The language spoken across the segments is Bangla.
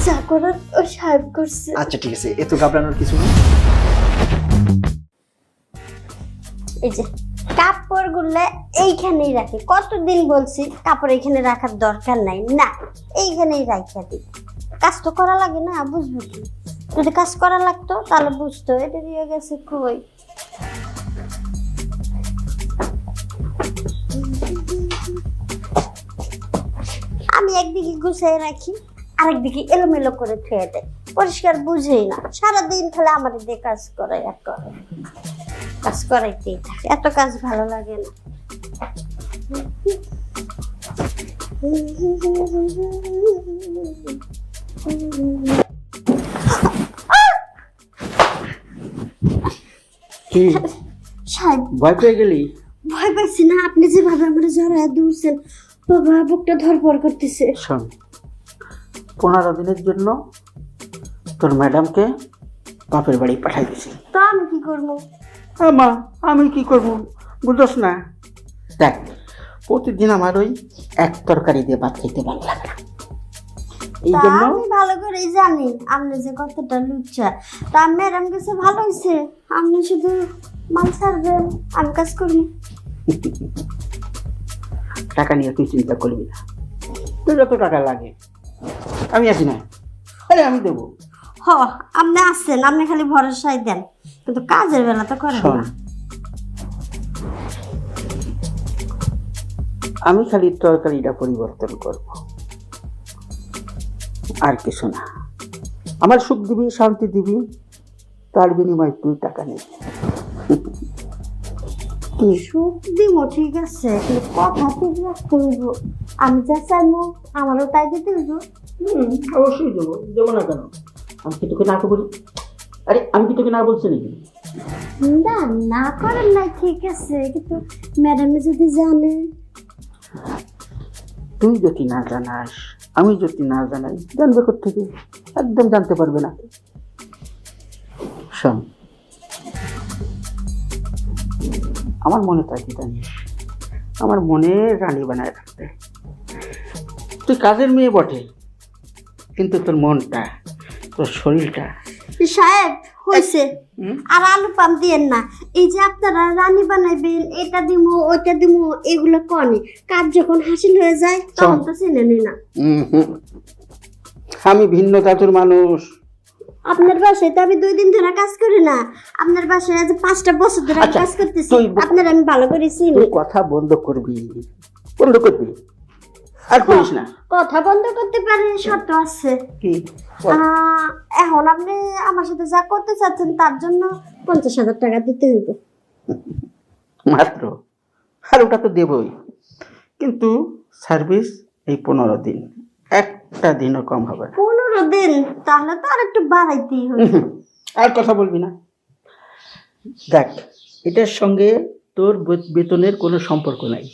যা করার ও সাহেব করছে। আচ্ছা ঠিক আছে, এত ঘাবড়ানোর কিছু না। এই যে কাপড় গুলো এইখানেই রাখি, কতদিন বলছি কাপড় এখানে রাখার দরকার নাই, না এইখানেই রাখা দিই। কাজ তো করা লাগে না, বুঝবো কি? যদি কাজ করা লাগতো তাহলে বুঝতো। এটা দিয়ে গেছে কই? আমি একদিকে গুছিয়ে রাখি, আরেকদিকে এলোমেলো করে থুয়ে দেয়, পরিষ্কার বুঝেই না। সারাদিন খালি আমার দিয়ে কাজ করে, এক করে কাজ করাইতেই থাকে। এত কাজ ভালো লাগে না। কি সাহেব, ভয় পেয়ে গেলি? ভয় পাইছি না, আপনি যেভাবে আমার জড়ায় দৌড়ছেন, বাবা বুকটা ধরপড় করতেছে। শোন, 15 দিনের জন্য তোর ম্যাডামকে বাপের বাড়ি পাঠাই দিছি। তো আমি কি করবো? মা আমি কি করব বুঝোস না? দেখ, প্রতিদিন আমার ওই এক তরকারি দিয়ে ভাত খেতে ভালো লাগে না, এই তা জন্য আমি ভালো করেই জানি আপনি যে কতটা লুচ্চা। তা ম্যাডাম কাছে ভালো হয়েছে, আপনি শুধু মাল ছাড়বেন, আমি কাজ করবো। টাকা নিয়ে তুই চিন্তা করবি না, তোর যত টাকা লাগে আমি আছি না, আরে আমি দেবো। হ, আপনি আসছেন, আপনি খালি ভরসাই দেন, কিন্তু কাজের বেলা তো করেন শোন, না। আমি খালি তরকারিটা পরিবর্তন করব, আর কিছু না। আমার সুখ দিবি, শান্তি দিবি, তার বিনিময়ে তুই টাকা নিবি। কি সুখ দিব ঠিক আছে, কিন্তু কথা ঠিক রাখতে হইব। আমি যা চাইবো আমারও তাই দিতে হইব। অবশ্যই দেবো, দেবো না কেন? আমি কি তোকে না বলি? আরে আমি কি তোকে না বলছি নাকি? না, না করেন নাই ঠিক আছে, কিন্তু ম্যাডামে যদি জানে। তুই যদি না জানাস, আমি যদি না জানাই, জানবে কোত্থেকে? একদম জানতে পারবে না। শোন, আমার মনে থাকি জানিস, আমার মনে রানী বানায় রাখতে। তুই কাজের মেয়ে বটে, কিন্তু তোর মনটা, তোর শরীরটা। সাহেব হয়েছে, আর আলু পাম দিয়েন না। এই যে আপনারা রানী বানাইবেন, এটা দিমু ওইটা দিমু, এগুলো কনে কাজ যখন হাসিল হয়ে যায় তখন তো চিনে নি না। আমি ভিন্ন জাতির মানুষ। আপনার বাসায় তো আমি 2 দিন ধরে কাজ করি না, আপনার বাসায় আজ 5টা বছর ধরে আমি কাজ করতেছি। আপনার আমি ভালো করে চিনি। তুই কথা বন্ধ করবি, বন্ধ করবি, আর করিস না। কথা বন্ধ করতে পারেন, শর্ত আছে। কি? এখন আপনি আমার সাথে যা করতে চাচ্ছেন তার জন্য 50,000 টাকা দিতে হইব। মাত্র? আর ওটা তো দেবই, কিন্তু সার্ভিস এই 15 দিন, একটা দিনও কম হবে না। 15 দিন? তাহলে তো আর একটু বাড়াইতেই হবে। আর কথা বলবি না। দেখ, এটার সঙ্গে তোর বেতনের কোনো সম্পর্ক নাই,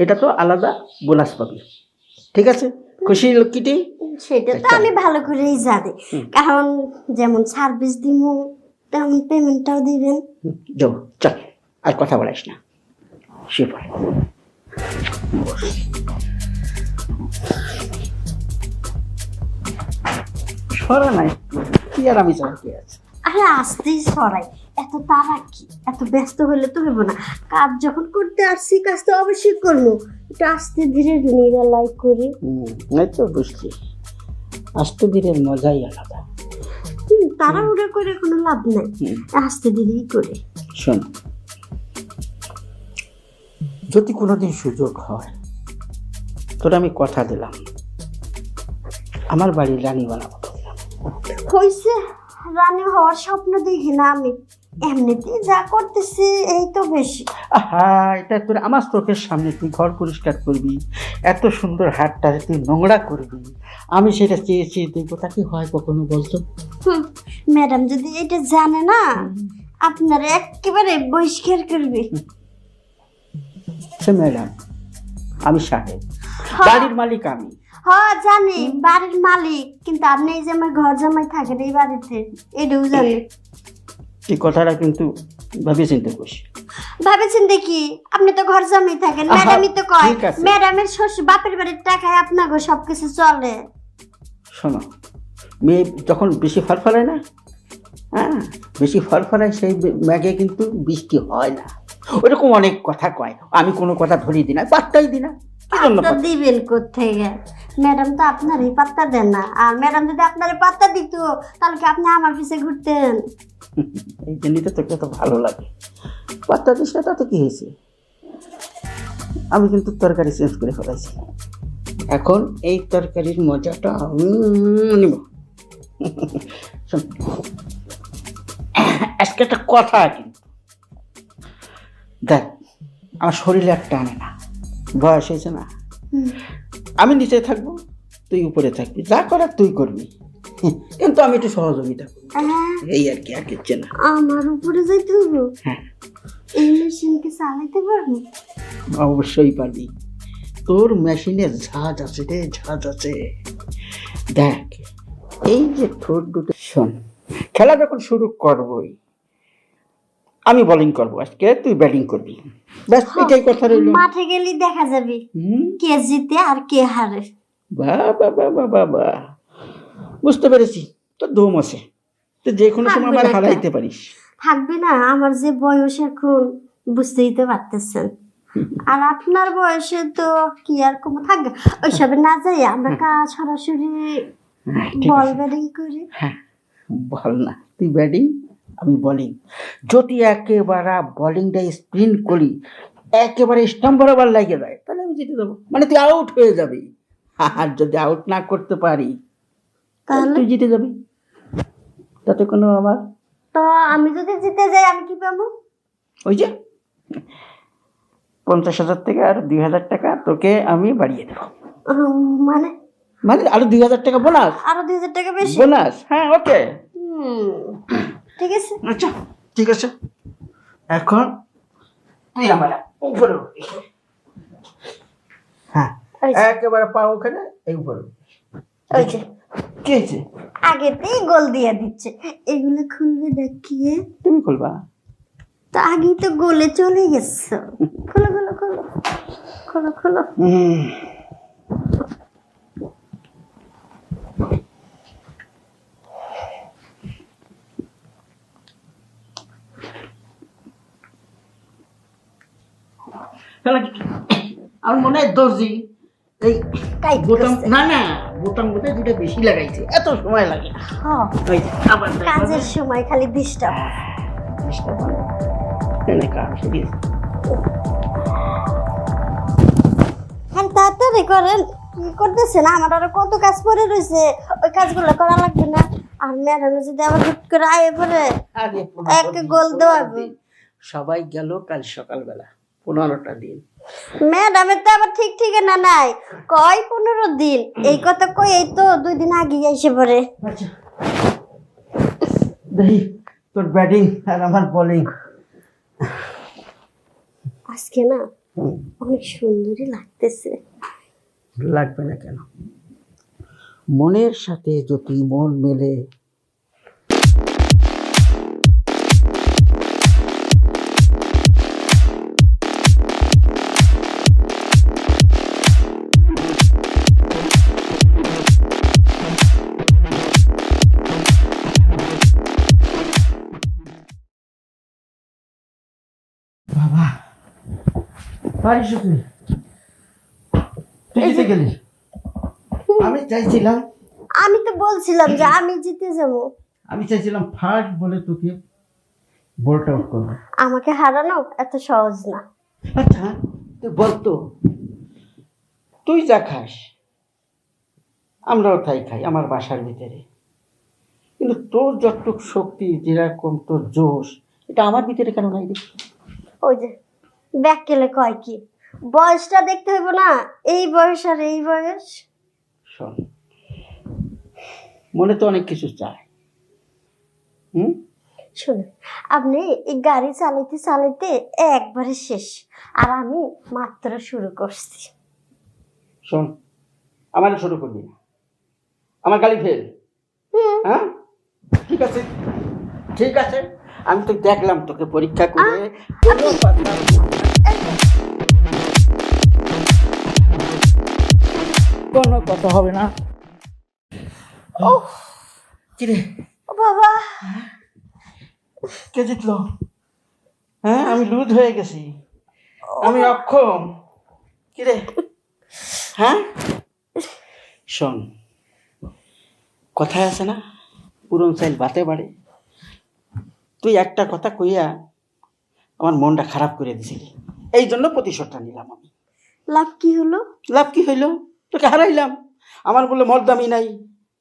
এটা তো আলাদা বোনাস পাবি। ঠিক আছে? খুশি লক্ষ্মীটি? সেটা তো আমি ভালো করেই জানি, কারণ যেমন সার্ভিস দিব তেমন পেমেন্টটাও দিবেন। যাও, চল, আর কথা বলিস না, শুয়ে পড়। সরা নাই, কি আর আমি যাই, কি আছে? আরে আসতেই সরাই, এত তারা কি? এত ব্যস্ত হলে তো হইব না। কাজ যখন করতে আসছি, কাজ তো অবশ্যই করবো, একটু আস্তে ধীরে নিরালাই করি। এই তো বুঝছি, আস্তে ধীরে মজাই আলাদা। তাড়াহুড়া করে কোনো লাভ নাই, আস্তে ধীরেই করে। শোন, যদি কোনোদিন সুযোগ হয়, তোর আমি কথা দিলাম, আমার বাড়ির রানী বানাবো। হইছে, রানী হওয়ার স্বপ্ন দেখি না আমি, এমনিতেই যা করতেছি এই তো বেশি। হ্যাঁ, এটা তোর আমার চোখের সামনে তুই ঘর পরিষ্কার করবি, এত সুন্দর হাতটা তুই নোংরা করবি, আমি সেটা চেয়েছি দেখবো, তা কি হয় কখনো বলতো? ম্যাডাম যদি এটা জানে না, আপনারা একেবারে বহিষ্কার করবে। সে ম্যাডাম, আমি সাহেব, বাড়ির মালিক আমি। হ্যাঁ জানি বাড়ির মালিক, কিন্তু আপনি এই যে আমার ঘর জামাই থাকেন এই বাড়িতে, এটাও জানি। এই কথাটা কিন্তু ভাবে চিন্তা করিস। ভাবেছেন দেখি, আপনি তো ঘর জামাই থাকেন, ম্যাডামই তো কয়, ম্যাডামের শ্বশুর বাপের বাড়ির টাকায় আপনাকে সবকিছু চলে। শোনো, মেয়ে যখন বেশি ফল ফলায় না, হ্যাঁ, বেশি ফল ফলায় সেই ম্যাগে কিন্তু বৃষ্টি হয় না। ওরকম অনেক কথা কয়, আমি কোনো কথা ধরিয়ে দিই না, পাত্তাই দিই না। কি জন্য পাত্তা দিবেন কোত্থেকে? ম্যাডাম তো আপনারই পাত্তা দেন না, আর ম্যাডাম যদি আপনারই পাত্তা দিত তাহলে কি আপনি আমার পিছে ঘুরতেন? এই জন্যই তো তোকে তো ভালো লাগে। পাত্তা দিস না তাতে কি হয়েছে? আমি কিন্তু তরকারি চেঞ্জ করে ফেলাইছি। এখন এই তরকারির মজাটা আমি নিব। শোন, আজকে একটা কথা কিন্তু দেখ, আমার শরীরে একটা টানে না, বয়স হয়েছে না। আমি নিচে থাকবো, তুই উপরে থাকবি, যা করার তুই করবি, কিন্তু আমি একটু সহযোগিতা করবো, এই আর কি, আর কিচ্ছে না। আমার উপরে যাইতে হবো? হ্যাঁ, এই মেশিনকে চালাইতে পারবো? অবশ্যই পারবি। তোর মেশিনে ঝাঁজ আছে রে, ঝাঁজ আছে। দেখ, এই যে ঠোঁট দুটো, শোন, খেলা যখন শুরু করবই, আমি বোলিং করবো আজকে, তুই ব্যাটিং করবি, ব্যাস এটাই কথা রইল। মাঠে গেলে দেখা যাবে কে জিতে আর কে হারে। বাবা বাবা বাবা, বুঝতে পেরেছি, তোর দম আছে, তুই যে কোনো সময় আমার হারাইতে পারিস। থাকবে না, আমার যে বয়স এখন বুঝতেই তো পারতেছেন, আর আপনার বয়সে তো কি আর কম থাকবে। ওইসবে না যাই আমরা কাজ সরাসরি বল ব্যাটিং করি। হ্যাঁ, বল না, তুই ব্যাটিং আমি বোলিং। যদি একেবারে বোলিংটা স্পিন করি, একেবারে স্টাম্প বরাবর লাগে যায়, তাহলে আমি জিতে যাবো, মানে তুই আউট হয়ে যাবি। আর যদি আউট না করতে পারি তাহলে তুই জিতে যাবি, তাতে কোনো আমার। তো আমি যদি জিতে যাই আমি কি পাবো? ওই যে 50,000 থেকে আর 2,000 টাকা তোকে আমি বাড়িয়ে দেবো। মানে মানে আরো 2,000 টাকা বোনাস। আরো 2,000 টাকা বেশি বোনাস? হ্যাঁ, ওকে, ঠিক আছে। আচ্ছা ঠিক আছে, এখন তুই আমার উপরে উঠবি। হ্যাঁ, একেবারে পা ওখানে, এই উপরে। ওই যে কি হয়েছে? আগেতেই গোল দিয়ে দিচ্ছে, এগুলো খুলবে দেখিয়ে। তুমি খুলবা তো আগেই তো গোলে চলে গেছো, খোলো খোলো খোলো খোলো খোলো। আমার মনে হয় দর্জি এই টাইট বোতাম, করছে। না না, বোতাম বোধহয় দুটো বেশি লাগাইছে, এত সময় লাগে না। হ্যাঁ, ওই যে, আবার দেখ, কাজের সময় খালি ডিস্টার্ব। disturb হয়। এনে কাজ শুরু। হ্যাঁ, তাড়াতাড়ি করেন, কি করতেছেন? আমার আরো কত কাজ পড়ে রয়েছে, ওই কাজগুলো করা লাগবে না? আর ম্যাডাম যদি আবার হুট করে আয়ে পড়ে আগে এক গোল দেওয়াবে। সবাই গেল কাল সকালবেলা, 15টা দিন। ম্যাডামের তো আবার ঠিক ঠিকানা নাই, কয় 15 দিন, এই কথা কই এই তো 2 দিন আগে এসে পড়ে। আচ্ছা, দেখি তোর ব্যাটিং আর আমার বোলিং। আজকে না অনেক সুন্দরই লাগতেছে। লাগবে না কেন? মনের সাথে যদি মন মেলে, বাবা পারিস তুই, তুই জিতে গেলি। আমি চাইছিলাম, আমি তো বলছিলাম যে আমি জিতে যাবো। আমি চাইছিলাম ফার্স্ট বলে তোকে বোল্ট আউট করবো। আমাকে হারানো এত সহজ না। আচ্ছা তুই বলতো, তুই যা খাস আমরাও তাই খাই আমার বাসার ভিতরে, কিন্তু তোর যতটুক শক্তি, যেরকম তোর জোশ, এটা আমার ভিতরে কেন নাই রে? ওই যে ব্যাক কেলে কয় কি, বয়সটা দেখতে হইব না? এই বয়স আর এই বয়স। শোন, মনে তো অনেক কিছু চায়। শুনুন, আপনি এই গাড়ি চালাইতে চালাইতে একবারে শেষ, আর আমি মাত্র শুরু করছি। শোন, আমার শুরু করবি না, আমার গাড়ি ফেল। হ্যাঁ, ঠিক আছে ঠিক আছে, আমি তো দেখলাম তোকে পরীক্ষা করে। কোনো কথা হবে না। কিরে ও বাবা, কে জিতলো? হ্যাঁ, আমি লুজ হয়ে গেছি, আমি অক্ষম। কিরে? হ্যাঁ, শোন, কথায় আছে না, পুরন চাইল বাতে বাড়ে। তুই একটা কথা কইয়া আমার মনটা খারাপ করে দিছিলি, এই জন্য প্রতিশোধটা নিলাম আমি। লাভ কি হলো? লাভ কি হইল? তোকে হারাইলাম, আমার বলে মর্দামি নাই।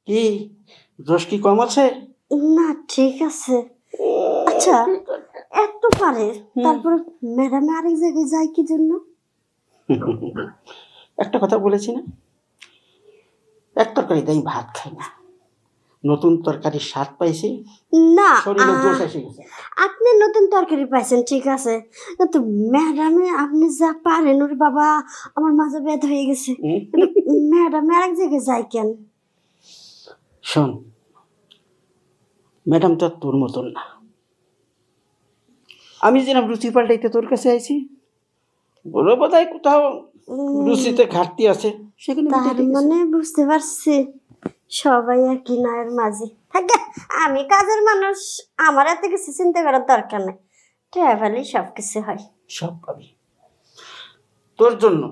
কি দোষ কি কম আছে? না ঠিক আছে। আচ্ছা, এত পারে, তারপরে ম্যাডামে আরেক জায়গায় যায় কি জন্য? একটা কথা বলেছি না, এক তরকারিতে আমি ভাত খাই না, নতুন তরকারির স্বাদ পাইছি, না শরীরে জোশ এসে গেছে। আপনি নতুন তরকারি পাইছেন ঠিক আছে, কিন্তু ম্যাডামে আপনি যা পারেন, ওর বাবা আমার মাঝে বেদ হয়ে গেছে। কিন্তু ম্যাডামে আরেক জায়গায় যায় কেন? শোন, ম্যাডাম তো আর তোর মতন না। আমি যেরকম রুচি পাল্টাইতে তোর কাছে আইছি, বলো বোধহয় কোথাও রুচিতে ঘাটতি আছে, সেখানে তার মিটাই দিয়েছে। মানে বুঝতে পারছি, সবাই একই নয়ের মাঝে থাকে। আমি কাজের মানুষ, আমার এত কিছু চিন্তা করার দরকার নেই, ট্রাভেলই সব কিছু হয়। সব পাবি তোর জন্য,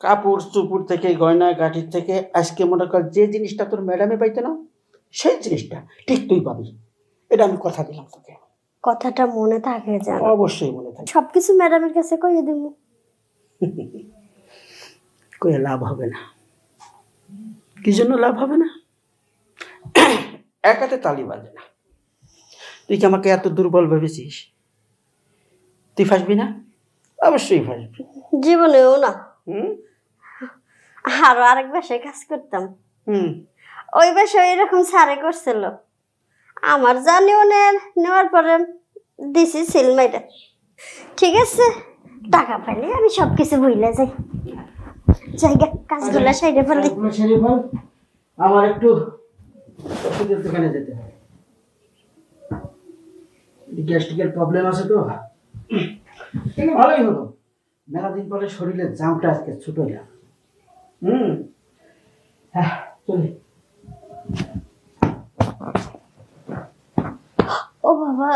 কাপড় চুপুর থেকে গয়না গাঠির থেকে, আজকে মনে কর যে জিনিসটা তোর ম্যাডামে পাইতে না, সেই জিনিসটা ঠিক তুই পাবি, এটা আমি কথা দিলাম তোকে। কথাটা মনে থাকে যেন, অবশ্যই মনে থাকে। সবকিছু ম্যাডামের কাছে কইয়ে দিব। কয়ে লাভ হবে না। কি জন্য লাভ হবে না? একাতে তালি বাজে না। তুই কি আমাকে এত দুর্বল ভেবেছিস? তুই ফাঁসবি না? অবশ্যই ফাঁসবি। জীবনেও না। হুম আরো আরেক বাসায় কাজ করতাম, হুম ওই বাসায় এরকম সারে করছিল, আমার জানিও নেওয়ার পরে দিছি সিলমাইটা। ঠিক আছে, টাকা পাইলে আমি সবকিছু ভুলে যাই। জায়গা কাজগুলা সাইডে ফেলে। আমার একটু ওষুধের দোকানে যেতে হবে, গ্যাস্ট্রিকের প্রবলেম আছে তো। ভালোই হলো, মেলা দিন পরে শরীরের জামটা আজকে ছুটো এলাম। হ্যাঁ, চলি। ও বাবা,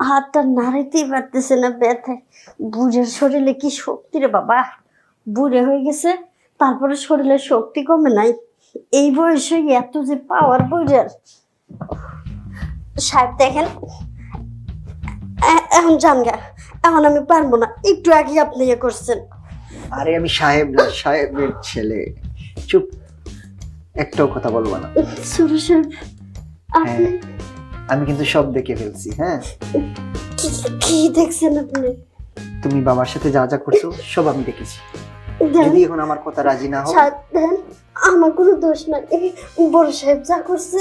হাতটা নাড়াইতেই পারতেছে না ব্যথায়। বুড়ের শরীরে কি শক্তি রে বাবা, বুড়ে হয়ে গেছে, তারপরে শরীরের শক্তি কমে নাই। এই বয়সে এত যে পাওয়ার বুড়ের। সাহেব দেখেন, এখন জানগা, এখন আমি পারবো না, একটু আগে আপনি ইয়ে করছেন। আরে আমি সাহেব না, সাহেবের ছেলে। চুপ, একটাও কথা বলবো না। সুরু সাহেব, আপনি আমি কিন্তু সব দেখে ফেলছি। হ্যাঁ, কি দেখছেন আপনি? তুমি বাবার সাথে যা যা করছো সব আমি দেখেছি। দেন, যদি এখন আমার কথা রাজি না হও, ছাড় দেন, আমার কোনো দোষ নাই। বড় সাহেব যা করছে,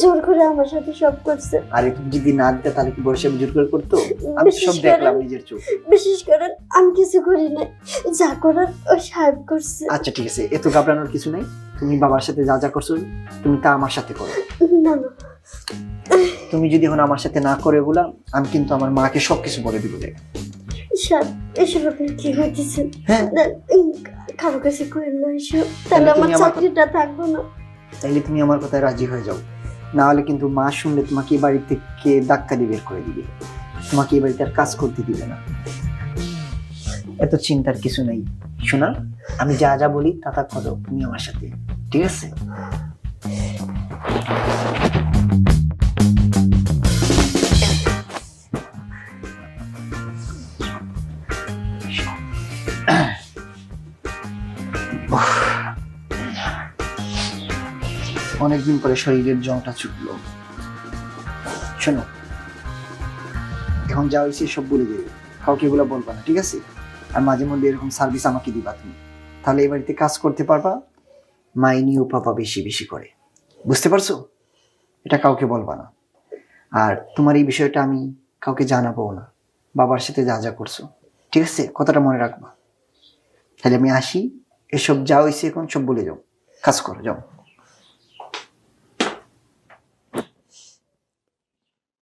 জোর করে আমার সাথে সব করছে। আরে তুমি যদি না দিতে তাহলে কি বড় সাহেব জোর করে করতো? আমি তো সব দেখলাম নিজের চোখ। বিশেষ করে আমি কিছু করি নাই, যা করার ওই সাহেব করছে। আচ্ছা ঠিক আছে, এত ঘাবড়ানোর কিছু নাই। তুমি বাবার সাথে যা যা করছো তুমি তা আমার সাথে করো। না না, তুমি যদি এখন আমার সাথে না করে ওগুলা, আমি কিন্তু আমার মাকে সবকিছু বলে দিব। দেখ সাহেব, এসব আপনি কি করতেছেন? হ্যাঁ, কারো কাছে করেন না এসব, তাহলে আমার চাকরিটা থাকবো না। তাইলে তুমি আমার কথায় রাজি হয়ে যাও, না হলে কিন্তু মা শুনলে তোমাকে এই বাড়ি থেকে ধাক্কা দিয়ে বের করে দিবে, তোমাকে এই বাড়িতে আর কাজ করতে দিবে না। এত চিন্তার কিছু নেই। শোনা, আমি যা যা বলি তা তা করো তুমি আমার সাথে, ঠিক আছে? অনেকদিন পরে শরীরের জংটা ছুটলো। শোনো, এখন যা হয়েছে সব বলে দেবে, কাউকে এগুলো বলবা না, ঠিক আছে? আর মাঝে মধ্যে এরকম সার্ভিস আমাকে দিবা তুমি, তাহলে এই বাড়িতে কাজ করতে পারবা, মাইনিও পাবা বেশি বেশি করে। বুঝতে পারছো? এটা কাউকে বলবা না। আর তোমার এই বিষয়টা আমি কাউকে জানাবো না, বাবার সাথে যা যা করছো, ঠিক আছে? কথাটা মনে রাখবা। তাহলে আমি আসি, এসব যা হয়েছে এখন সব বলে যাও, কাজ করো, যাও।